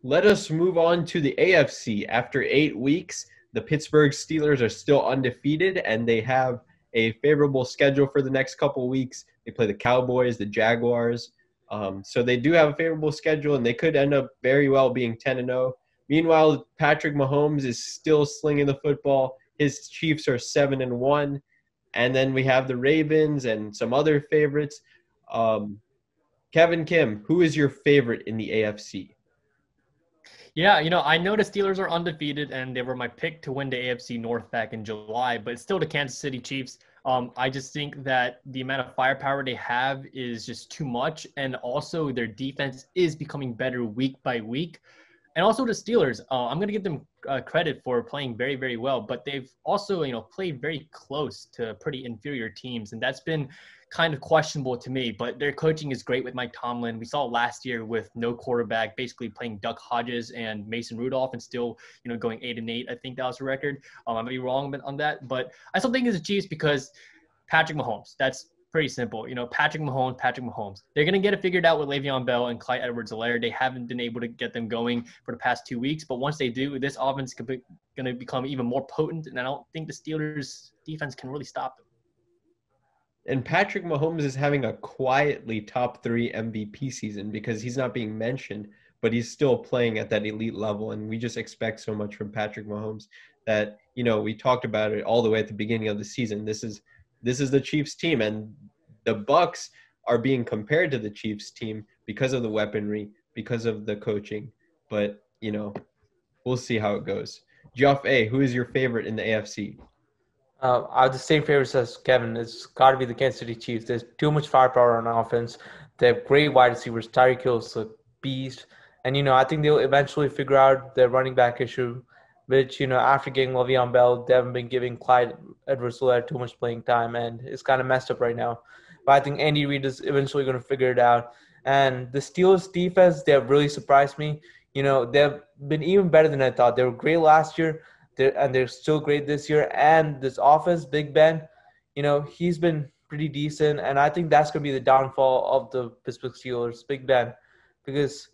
Let us move on to the AFC. After 8 weeks, the Pittsburgh Steelers are still undefeated, and they have a favorable schedule for the next couple weeks. They play the Cowboys, the Jaguars. So they do have a favorable schedule, and they could end up very well being 10-0. Meanwhile, Patrick Mahomes is still slinging the football. His Chiefs are 7-1. And then we have the Ravens and some other favorites. Kevin Kim, who is your favorite in the AFC? Yeah, I know the Steelers are undefeated, and they were my pick to win the AFC North back in July, but still the Kansas City Chiefs. I just think that the amount of firepower they have is just too much, and also their defense is becoming better week by week. And also the Steelers, I'm going to give them credit for playing very, very well, but they've also, played very close to pretty inferior teams, and that's been kind of questionable to me. But their coaching is great with Mike Tomlin. We saw last year with no quarterback, basically playing Duck Hodges and Mason Rudolph, and still, going 8-8. I think that was the record. I might be wrong on that, but I still think it's the Chiefs because Patrick Mahomes. That's pretty simple. Patrick Mahomes. They're going to get it figured out with Le'Veon Bell and Clyde Edwards-Helaire. They haven't been able to get them going for the past 2 weeks, but once they do, this offense is going to become even more potent, and I don't think the Steelers' defense can really stop them. And Patrick Mahomes is having a quietly top 3 MVP season because he's not being mentioned, but he's still playing at that elite level, and we just expect so much from Patrick Mahomes that, we talked about it all the way at the beginning of the season. This is the Chiefs team, and the Bucs are being compared to the Chiefs team because of the weaponry, because of the coaching. But, we'll see how it goes. Geoff A., who is your favorite in the AFC? I have the same favorites as Kevin. It's got to be the Kansas City Chiefs. There's too much firepower on offense. They have great wide receivers. Tyreek Hill's a beast. And, I think they'll eventually figure out their running back issue, which, after getting Le'Veon Bell, they haven't been giving Clyde Edwards-Helaire too much playing time, and it's kind of messed up right now. But I think Andy Reid is eventually going to figure it out. And the Steelers' defense, they have really surprised me. They've been even better than I thought. They were great last year, and they're still great this year. And this offense, Big Ben, he's been pretty decent. And I think that's going to be the downfall of the Pittsburgh Steelers, Big Ben, because,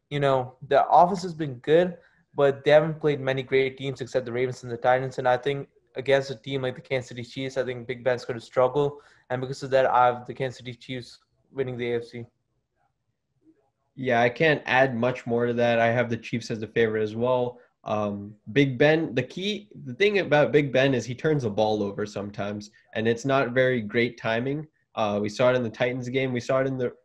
the offense has been good, but they haven't played many great teams except the Ravens and the Titans. And I think against a team like the Kansas City Chiefs, I think Big Ben's going to struggle. And because of that, I have the Kansas City Chiefs winning the AFC. Yeah, I can't add much more to that. I have the Chiefs as the favorite as well. Big Ben, the thing about Big Ben is he turns the ball over sometimes, and it's not very great timing. We saw it in the Titans game.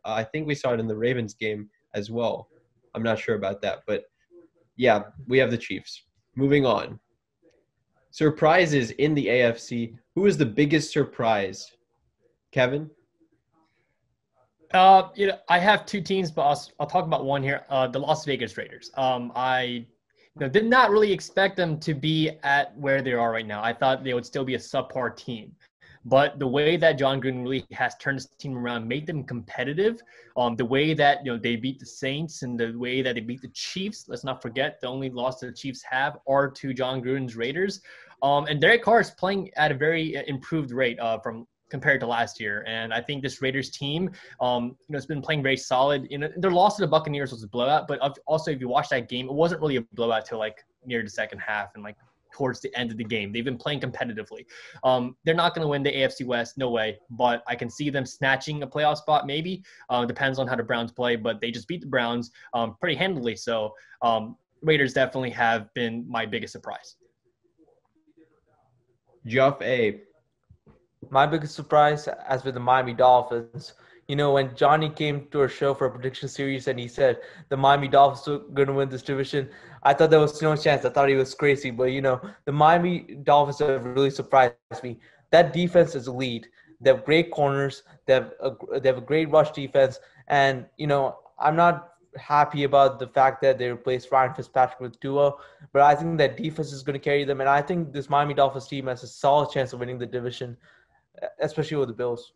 I think we saw it in the Ravens game as well. I'm not sure about that, but yeah, we have the Chiefs. Moving on. Surprises in the AFC. Who is the biggest surprise? Kevin? I have two teams, but I'll talk about one here. The Las Vegas Raiders. I did not really expect them to be at where they are right now. I thought they would still be a subpar team. But the way that John Gruden really has turned this team around, made them competitive, the way that they beat the Saints and the way that they beat the Chiefs, let's not forget the only loss that the Chiefs have are to John Gruden's Raiders. And Derek Carr is playing at a very improved rate from compared to last year. And I think this Raiders team, has been playing very solid. Their loss to the Buccaneers was a blowout, but also if you watch that game, it wasn't really a blowout till near the second half and towards the end of the game. They've been playing competitively. They're not going to win the AFC West, no way, but I can see them snatching a playoff spot maybe. Depends on how the Browns play, but they just beat the Browns pretty handily. So Raiders definitely have been my biggest surprise. Geoff A. My biggest surprise has been the Miami Dolphins. When Johnny came to our show for a prediction series and he said the Miami Dolphins were going to win this division, I thought there was no chance. I thought he was crazy. But, the Miami Dolphins have really surprised me. That defense is elite. They have great corners. They have a great rush defense. And, I'm not happy about the fact that they replaced Ryan Fitzpatrick with Tua, but I think that defense is going to carry them. And I think this Miami Dolphins team has a solid chance of winning the division, especially with the Bills.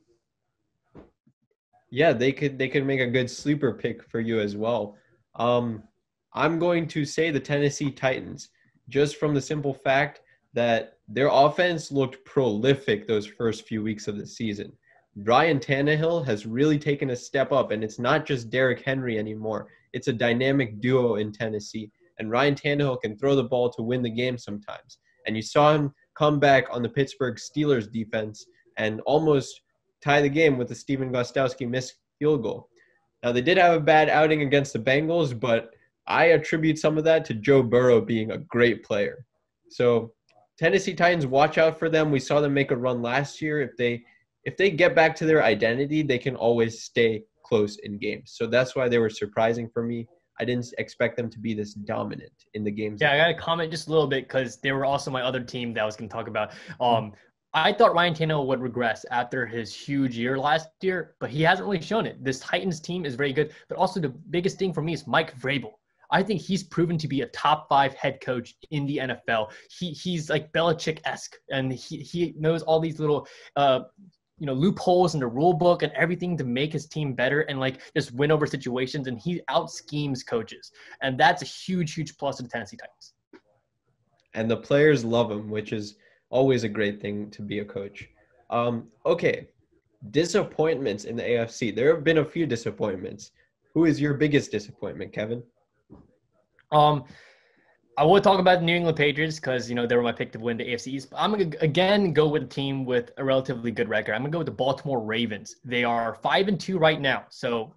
Yeah, they could make a good sleeper pick for you as well. I'm going to say the Tennessee Titans, just from the simple fact that their offense looked prolific those first few weeks of the season. Ryan Tannehill has really taken a step up, and it's not just Derrick Henry anymore. It's a dynamic duo in Tennessee, and Ryan Tannehill can throw the ball to win the game sometimes. And you saw him come back on the Pittsburgh Steelers defense and almost tie the game with the Steven Gostkowski missed field goal. Now, they did have a bad outing against the Bengals, but I attribute some of that to Joe Burrow being a great player. So Tennessee Titans, watch out for them. We saw them make a run last year. If they get back to their identity, they can always stay close in games. So that's why they were surprising for me. I didn't expect them to be this dominant in the games. Yeah, I got to comment just a little bit because they were also my other team that I was going to talk about. I thought Ryan Tannehill would regress after his huge year last year, but he hasn't really shown it. This Titans team is very good, but also the biggest thing for me is Mike Vrabel. I think he's proven to be a top 5 head coach in the NFL. He's like Belichick-esque, and he knows all these little loopholes in the rule book and everything to make his team better and like just win over situations, and he out schemes coaches, and that's a huge plus to the Tennessee Titans. And the players love him, which is always a great thing to be a coach. Okay, disappointments in the AFC. There have been a few disappointments. Who is your biggest disappointment, Kevin? I would talk about the New England Patriots because, they were my pick to win the AFC East. But I'm going to, again, go with a team with a relatively good record. I'm going to go with the Baltimore Ravens. They are 5-2 right now. So,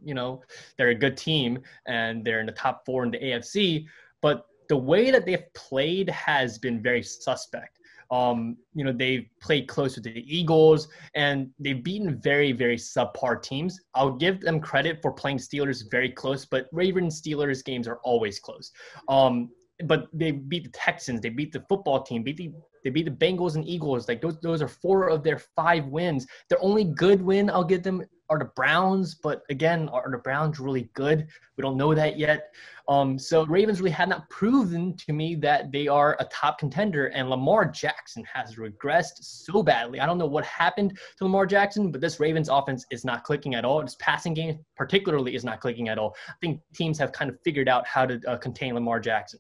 they're a good team, and they're in the top 4 in the AFC. But the way that they've played has been very suspect. They've played close with the Eagles, and they've beaten very, very subpar teams. I'll give them credit for playing Steelers very close, but Ravens-Steelers games are always close. But they beat the Texans, they beat the football team, they beat the Bengals and Eagles. Like those are 4 of their 5 wins. Their only good win I'll give them are the Browns, but again, are the Browns really good? We don't know that yet. So Ravens really have not proven to me that they are a top contender, and Lamar Jackson has regressed so badly. I don't know what happened to Lamar Jackson, but this Ravens offense is not clicking at all. This passing game particularly is not clicking at all. I think teams have kind of figured out how to contain Lamar Jackson.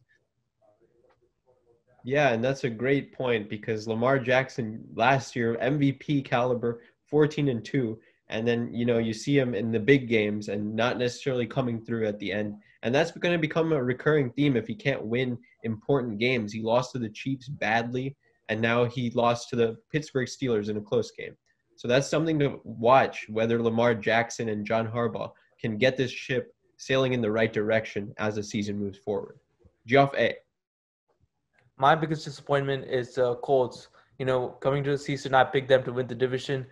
Yeah, and that's a great point because Lamar Jackson last year, MVP caliber, 14-2. And then, you see him in the big games and not necessarily coming through at the end. And that's going to become a recurring theme if he can't win important games. He lost to the Chiefs badly, and now he lost to the Pittsburgh Steelers in a close game. So that's something to watch, whether Lamar Jackson and John Harbaugh can get this ship sailing in the right direction as the season moves forward. Geoff A. My biggest disappointment is Colts. Coming to the season, I picked them to win the division.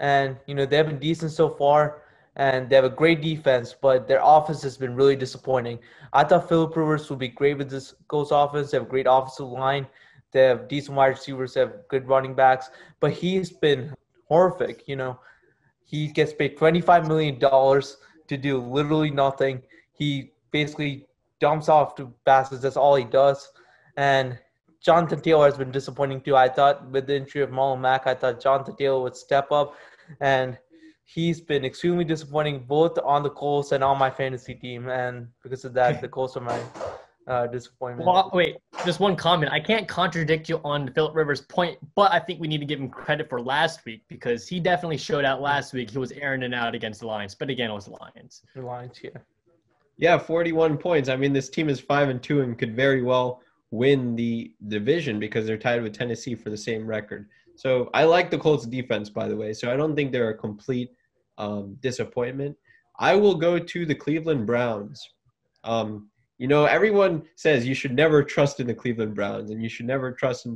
And, they have been decent so far, and they have a great defense, but their offense has been really disappointing. I thought Phillip Rivers would be great with this Colts offense. They have a great offensive line. They have decent wide receivers. They have good running backs. But he's been horrific. He gets paid $25 million to do literally nothing. He basically dumps off to passes. That's all he does. And Jonathan Taylor has been disappointing too. I thought with the entry of Marlon Mack, I thought Jonathan Taylor would step up, and he's been extremely disappointing both on the Colts and on my fantasy team. And because of that, the Colts are my disappointment. Well, wait, just one comment. I can't contradict you on Phillip Rivers' point, but I think we need to give him credit for last week because he definitely showed out last week. He was airing it out against the Lions, but again, it was the Lions. The Lions, yeah. Yeah, 41 points. I mean, this team is 5-2 and could very well win the division because they're tied with Tennessee for the same record. So I like the Colts defense, by the way. So I don't think they're a complete disappointment. I will go to the Cleveland Browns. Everyone says you should never trust in the Cleveland Browns and you should never trust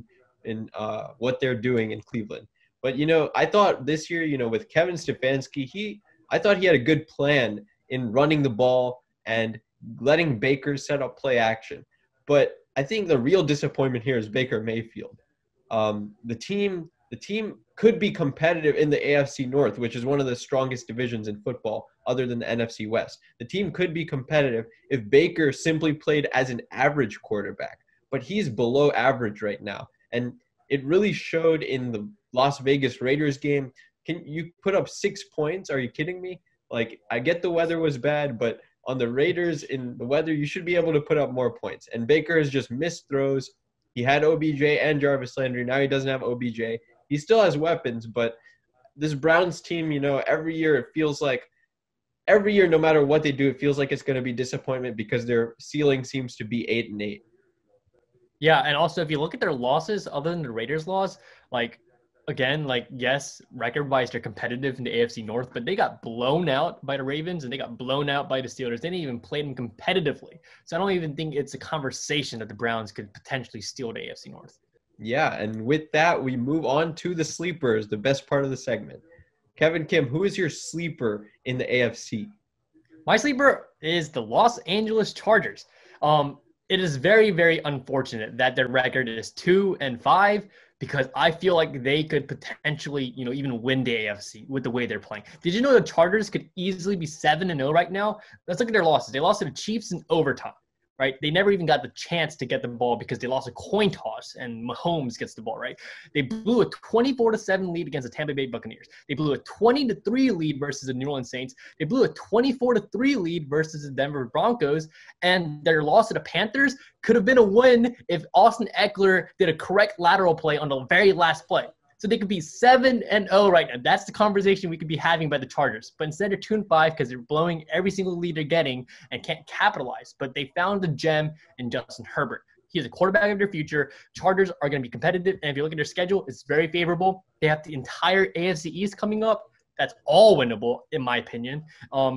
in what they're doing in Cleveland. But, I thought this year, with Kevin Stefanski, I thought he had a good plan in running the ball and letting Baker set up play action. But I think the real disappointment here is Baker Mayfield. The team could be competitive in the AFC North, which is one of the strongest divisions in football other than the NFC West. The team could be competitive if Baker simply played as an average quarterback, but he's below average right now. And it really showed in the Las Vegas Raiders game. Can you put up 6 points? Are you kidding me? Like, I get the weather was bad, but on the Raiders in the weather, you should be able to put up more points. And Baker has just missed throws. He had OBJ and Jarvis Landry. Now he doesn't have OBJ. He still has weapons, but this Browns team, every year it feels like no matter what they do, it feels like it's going to be disappointment because their ceiling seems to be 8-8. Yeah, and also if you look at their losses, other than the Raiders' loss, yes, record-wise they're competitive in the AFC North, but they got blown out by the Ravens and they got blown out by the Steelers. They didn't even play them competitively. So I don't even think it's a conversation that the Browns could potentially steal the AFC North. Yeah, and with that, we move on to the sleepers, the best part of the segment. Kevin Kim, who is your sleeper in the AFC? My sleeper is the Los Angeles Chargers. It is very, very unfortunate that their record is 2-5 because I feel like they could potentially, even win the AFC with the way they're playing. Did you know the Chargers could easily be 7-0 right now? Let's look at their losses. They lost to the Chiefs in overtime, right? They never even got the chance to get the ball because they lost a coin toss and Mahomes gets the ball, right? They blew a 24-7 lead against the Tampa Bay Buccaneers. They blew a 20-3 lead versus the New Orleans Saints. They blew a 24-3 lead versus the Denver Broncos. And their loss to the Panthers could have been a win if Austin Eckler did a correct lateral play on the very last play. So they could be 7-0 right now. That's the conversation we could be having by the Chargers. But instead they're 2-5 because they're blowing every single lead they're getting and can't capitalize. But they found the gem in Justin Herbert. He is a quarterback of their future. Chargers are going to be competitive. And if you look at their schedule, it's very favorable. They have the entire AFC East coming up. That's all winnable, in my opinion.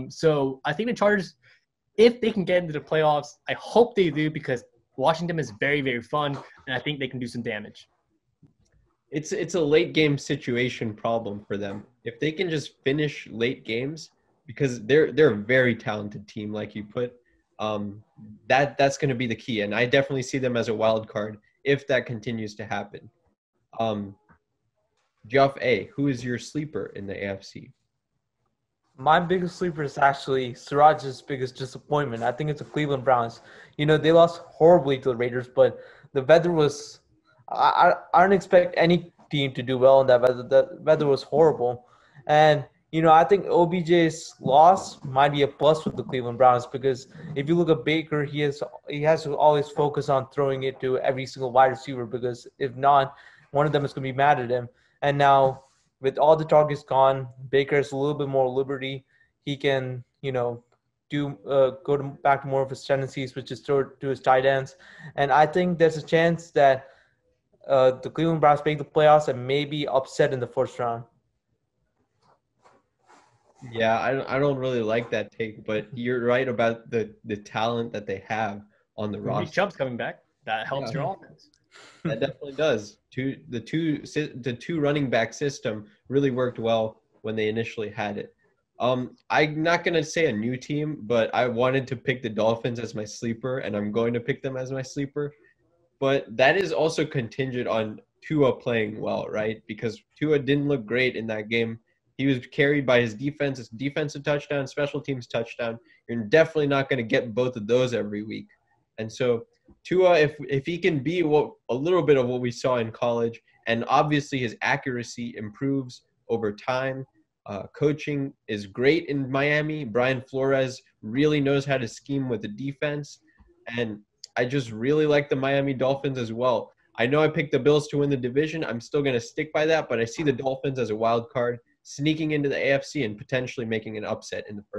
So I think the Chargers, if they can get into the playoffs, I hope they do because Washington is very, very fun. And I think they can do some damage. It's a late game situation problem for them. If they can just finish late games, because they're a very talented team, like you put, that's going to be the key. And I definitely see them as a wild card if that continues to happen. Geoff A., who is your sleeper in the AFC? My biggest sleeper is actually Siraj's biggest disappointment. I think it's the Cleveland Browns. They lost horribly to the Raiders, but the weather was I don't expect any team to do well in that weather. The weather was horrible. And, I think OBJ's loss might be a plus with the Cleveland Browns because if you look at Baker, he has to always focus on throwing it to every single wide receiver because if not, one of them is going to be mad at him. And now with all the targets gone, Baker has a little bit more liberty. He can, go back to more of his tendencies, which is throw to his tight ends. And I think there's a chance that the Cleveland Browns make the playoffs and maybe upset in the first round. Yeah, I don't really like that take, but you're right about the talent that they have on the roster. Nick Chubb's coming back. That helps your offense. That definitely does. The two running back system really worked well when they initially had it. I'm not going to say a new team, but I wanted to pick the Dolphins as my sleeper, and I'm going to pick them as my sleeper. But that is also contingent on Tua playing well, right? Because Tua didn't look great in that game. He was carried by his defensive touchdown, special teams touchdown. You're definitely not going to get both of those every week. And so Tua, if he can be a little bit of what we saw in college, and obviously his accuracy improves over time. Coaching is great in Miami. Brian Flores really knows how to scheme with the defense. And I just really like the Miami Dolphins as well. I know I picked the Bills to win the division. I'm still going to stick by that, but I see the Dolphins as a wild card, sneaking into the AFC and potentially making an upset in the first.